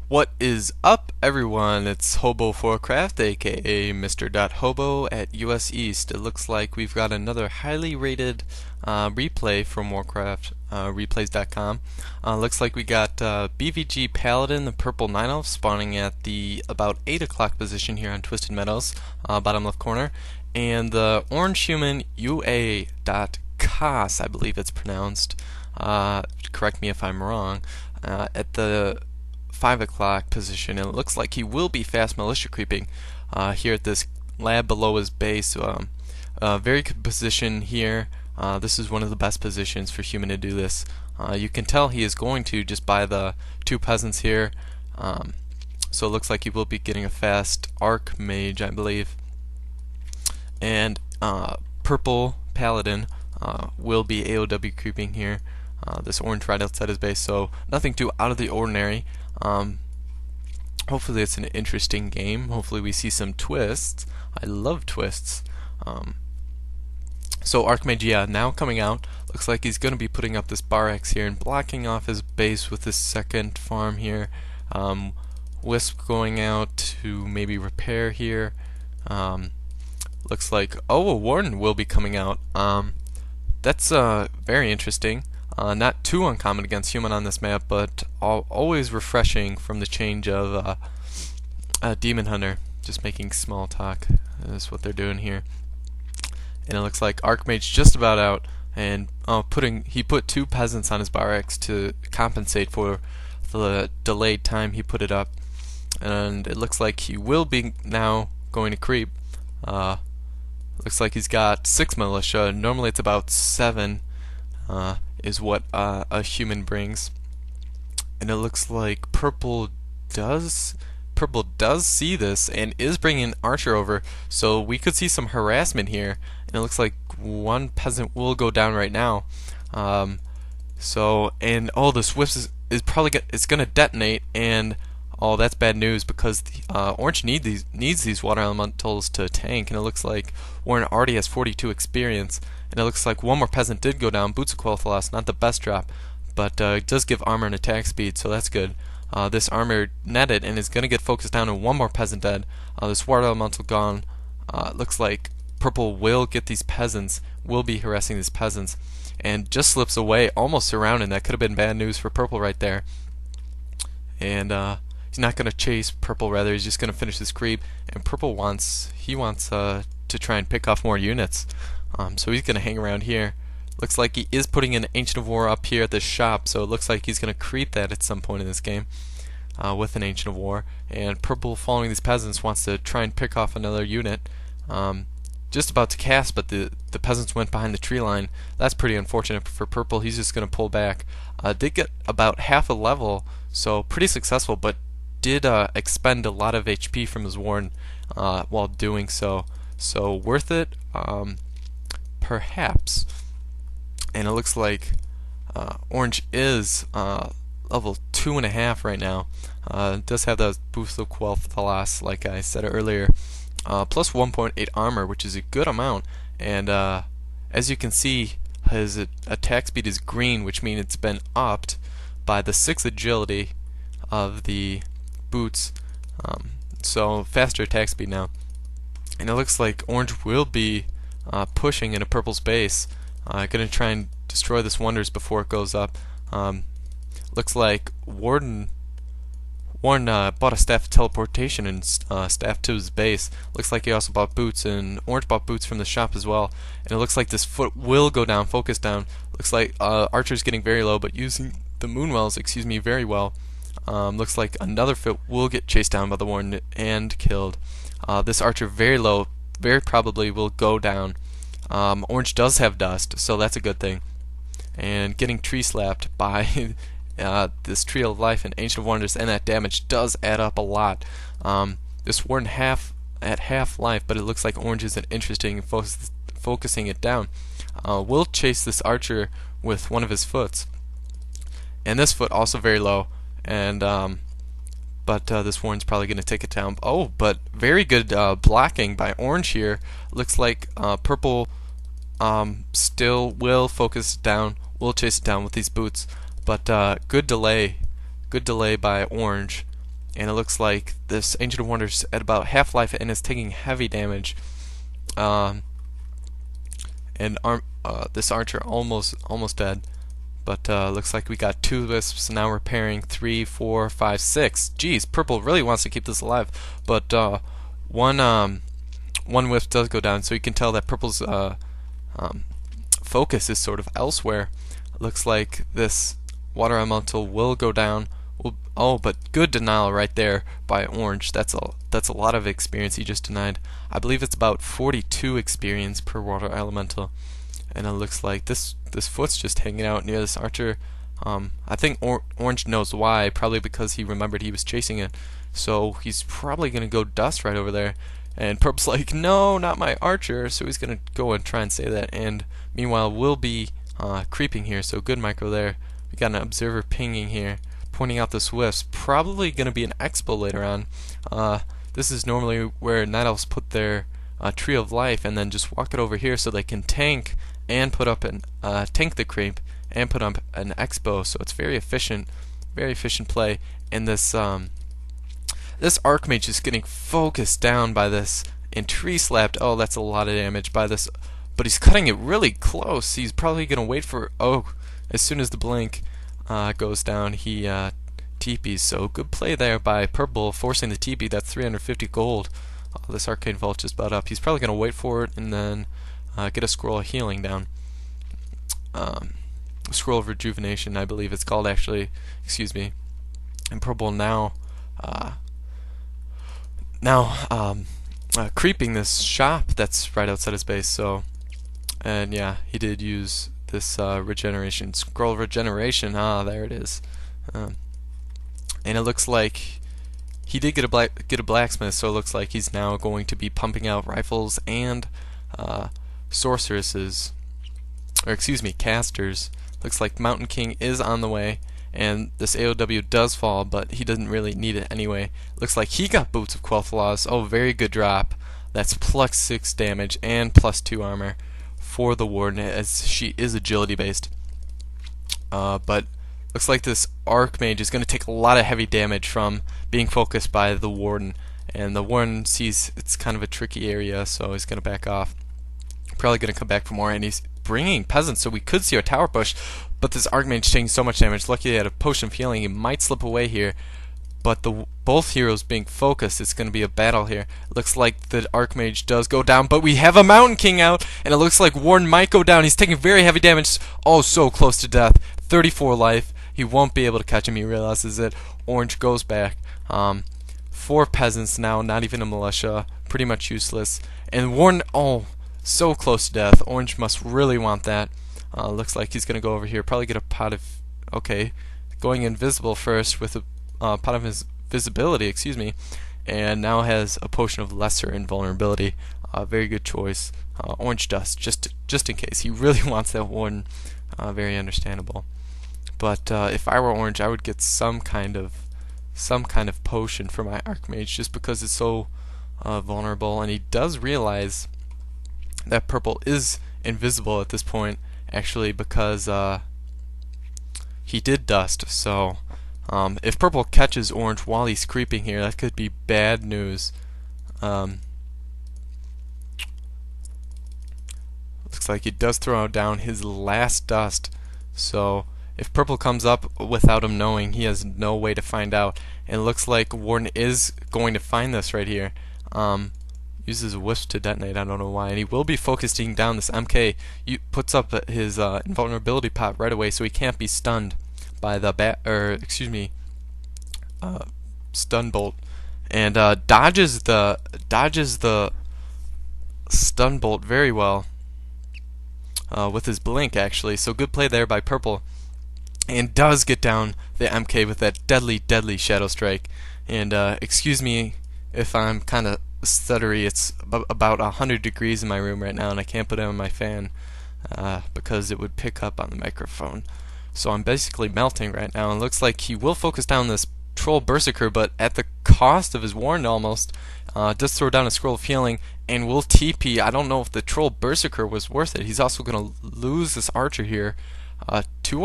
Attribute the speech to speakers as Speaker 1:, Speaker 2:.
Speaker 1: What is up, everyone? It's Hobo4Craft, aka Mr.Hobo at US East. It looks like we've got another highly rated replay from Warcraft, replays.com. Looks like we got BVG.Paladyn, the purple 9 elf, spawning at the about 8 o'clock position here on Twisted Meadows, bottom left corner, and the orange human ua.kas, I believe it's pronounced. Correct me if I'm wrong. At the 5 o'clock position. It looks like he will be fast militia creeping here at this lab below his base. Very good position here. This is one of the best positions for human to do this. You can tell he is going to just by the two peasants here. So it looks like he will be getting a fast archmage, I believe. And purple paladin will be AOW creeping here. This orange right outside his base, so nothing too out of the ordinary. Hopefully it's an interesting game. Hopefully we see some twists. I love twists. So Archmage, yeah, now coming out. Looks like he's going to be putting up this bar X here and blocking off his base with this second farm here. Wisp going out to maybe repair here. Looks like, oh, a Warden will be coming out. That's very interesting. Not too uncommon against human on this map, but always refreshing from the change of Demon Hunter. Just making small talk is what they're doing here. And it looks like Archmage just about out, and he put two peasants on his bar X to compensate for the delayed time he put it up. And it looks like he will be now going to creep. Looks like he's got 6 militia. Normally it's about 7. Is what a human brings, and it looks like purple does see this and is bringing an archer over, so we could see some harassment here. And it looks like one peasant will go down right now. The Swift is probably it's gonna detonate, and that's bad news because the orange needs these water elementals to tank, and it looks like Warren already has 42 experience. And it looks like one more peasant did go down. Boots of Quel'Thalas, not the best drop, but it does give armor and attack speed, so that's good. This armor netted and is going to get focused down, and one more peasant dead. This water elemental gone. Looks like purple will get these peasants, will be harassing these peasants, and just slips away, almost surrounded. That could have been bad news for purple right there. And he's not going to chase purple, rather he's just going to finish this creep. And purple wants to try and pick off more units. So he's going to hang around here. Looks like he is putting an Ancient of War up here at the shop, so it looks like he's going to creep that at some point in this game with an Ancient of War. And purple, following these peasants, wants to try and pick off another unit. Just about to cast, but the peasants went behind the tree line. That's pretty unfortunate for purple. He's just going to pull back. Did get about half a level, so pretty successful, but did expend a lot of HP from his Warden while doing so. So worth it? Perhaps. And it looks like orange is level 2.5 right now. It does have the boost of Quel'Thalas, like I said earlier. Plus 1.8 armor, which is a good amount. And as you can see, his attack speed is green, which means it's been upped by the 6 agility of the boots. So faster attack speed now. And it looks like orange will be pushing into purple's base. Gonna try and destroy this wonders before it goes up. Looks like Warden bought a staff of teleportation and staff to his base. Looks like he also bought boots, and orange bought boots from the shop as well. And it looks like this foot will go down, focus down. Looks like archer's getting very low, but using the moonwells, very well. Looks like another foot will get chased down by the Warden and killed. This archer very low, very probably will go down. Orange does have dust, so that's a good thing. And getting tree slapped by this Tree of Life and Ancient of Wonders, and that damage does add up a lot. This Warden at half life, but it looks like orange isn't interested in focusing it down. Will chase this archer with one of his foots, and this foot also very low. And but this Warren's probably going to take it down. Oh, but very good blocking by orange here. Looks like purple still will focus it down, will chase it down with these boots. But good delay by orange. and it looks like this Ancient of Wonders at about half life and is taking heavy damage. And this archer almost dead. But looks like we got 2 wisps. Now we're pairing 3, 4, 5, 6. Geez, purple really wants to keep this alive. But one wisp does go down, so you can tell that purple's focus is sort of elsewhere. Looks like this water elemental will go down. Oh, but good denial right there by orange. That's a lot of experience he just denied. I believe it's about 42 experience per water elemental. And it looks like this foot's just hanging out near this archer. I think orange knows why, probably because he remembered he was chasing it. So he's probably going to go dust right over there. And purple's like, no, not my archer. So he's going to go and try and say that. And meanwhile, we'll be creeping here. So good micro there. We got an observer pinging here, pointing out this wisp. Probably going to be an expo later on. This is normally where Night Elves put their Tree of Life and then just walk it over here so they can tank and put up an tank the creep and put up an expo. So it's very efficient play. And this this Archmage is getting focused down by this and tree slapped. Oh, that's a lot of damage by this, but he's cutting it really close. He's probably gonna wait for, oh, as soon as the blink goes down, he TPs. So good play there by purple, forcing the TP. That's 350 gold. This Arcane Vault just about up. He's probably gonna wait for it and then get a scroll of healing down. Scroll of Rejuvenation, I believe it's called, actually. Excuse me. And purple now creeping this shop that's right outside his base. So, and yeah, he did use this regeneration, scroll of regeneration. There it is. And it looks like he did get a blacksmith, so it looks like he's now going to be pumping out rifles and sorceresses, or excuse me, casters. Looks like Mountain King is on the way, and this AOW does fall, but he doesn't really need it anyway. Looks like he got Boots of Quel'Thalas. Oh, very good drop. That's +6 damage and +2 armor for the Warden, as she is agility based. But looks like this Archmage is going to take a lot of heavy damage from being focused by the Warden, and the Warden sees it's kind of a tricky area, so he's going to back off. Probably going to come back for more, and he's bringing peasants, so we could see a tower push, but this Archmage taking so much damage. Lucky he had a potion of healing. He might slip away here, but both heroes being focused, it's going to be a battle here. Looks like the Archmage does go down, but we have a Mountain King out, and it looks like Warden might go down. He's taking very heavy damage. Oh, so close to death. 34 life. He won't be able to catch him. He realizes it. Orange goes back. 4 peasants now, not even a militia. Pretty much useless. And Warden, oh, so close to death. Orange must really want that. Looks like he's going to go over here, probably get a pot of, okay, going invisible first with a pot of his visibility, excuse me, and now has a potion of lesser invulnerability. Very good choice. Orange dust, just in case. He really wants that Warden. Very understandable. But if I were orange, I would get some kind of potion for my Archmage, just because it's so vulnerable. And he does realize that purple is invisible at this point, actually, because he did dust. So if purple catches orange while he's creeping here, that could be bad news. Looks like he does throw down his last dust. So if purple comes up without him knowing, he has no way to find out. And it looks like Warden is going to find this right here. Uses a wisp to detonate, I don't know why. And he will be focusing down this MK. Puts up his invulnerability pot right away, so he can't be stunned by the stun bolt. And dodges the stun bolt very well with his blink, actually. So good play there by purple. And does get down the MK with that deadly Shadow Strike. And excuse me if I'm kind of stuttery. It's about 100 degrees in my room right now, and I can't put it on my fan because it would pick up on the microphone. So I'm basically melting right now. And it looks like he will focus down this Troll Berserker, but at the cost of his Warden almost. Does throw down a Scroll of Healing and will TP. I don't know if the Troll Berserker was worth it. He's also going to lose this Archer here